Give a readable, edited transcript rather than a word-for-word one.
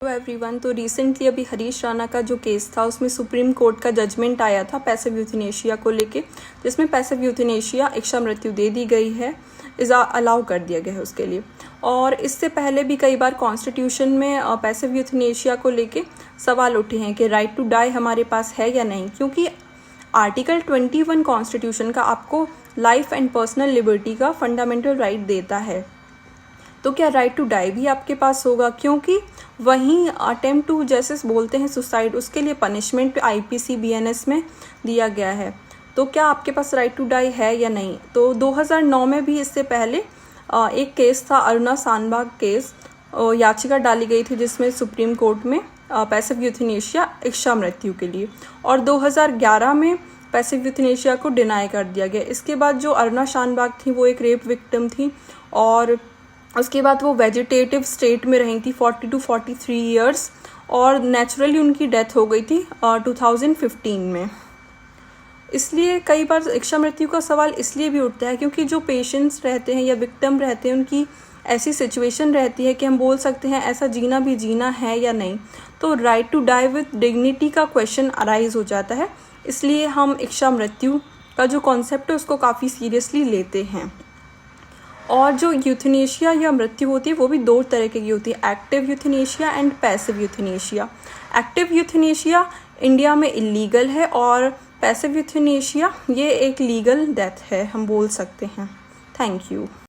Hello everyone. तो recently अभी हरीश राणा का जो केस था उसमें सुप्रीम कोर्ट का जजमेंट आया था पैसिव यूथनेशिया को लेके, जिसमें पैसिव यूथनेशिया इच्छा मृत्यु दे दी गई है, अलाउ कर दिया गया है उसके लिए। और इससे पहले भी कई बार कॉन्स्टिट्यूशन में पैसिव यूथनेशिया को लेके सवाल उठे हैं कि राइट टू डाई हमारे पास है या नहीं, क्योंकि आर्टिकल 21 कॉन्स्टिट्यूशन का आपको लाइफ एंड पर्सनल लिबर्टी का फंडामेंटल राइट देता है। तो क्या राइट टू डाई भी आपके पास होगा, क्योंकि वहीं अटेम्प्ट टू जैसे बोलते हैं सुसाइड, उसके लिए पनिशमेंट IPC BNS में दिया गया है। तो क्या आपके पास राइट टू डाई है या नहीं। तो 2009 में भी इससे पहले एक केस था अरुणा शानबाग केस, याचिका डाली गई थी जिसमें सुप्रीम कोर्ट में पैसिव यूथनेशिया इच्छा मृत्यु के लिए, और 2011 में पैसिव यूथनेशिया को डिनाई कर दिया गया। इसके बाद जो अरुणा शानबाग थी वो एक रेप विक्टिम थी, और उसके बाद वो वेजिटेटिव स्टेट में रही थी 40 to 43 ईयर्स, और नेचुरली उनकी डेथ हो गई थी 2015 में। इसलिए कई बार इच्छा मृत्यु का सवाल इसलिए भी उठता है क्योंकि जो पेशेंट्स रहते हैं या विक्टिम रहते हैं उनकी ऐसी सिचुएशन रहती है कि हम बोल सकते हैं ऐसा जीना भी जीना है या नहीं। तो right to die with dignity का क्वेश्चन अराइज हो जाता है, इसलिए हम इच्छा मृत्यु का जो कॉन्सेप्ट है उसको काफ़ी सीरियसली लेते हैं। और जो यूथनेशिया या मृत्यु होती है वो भी दो तरह की होती है, active euthanasia and passive euthanasia. Active euthanasia India में इलीगल है, और पैसिव यूथनेशिया ये एक लीगल डेथ है, हम बोल सकते हैं। Thank you.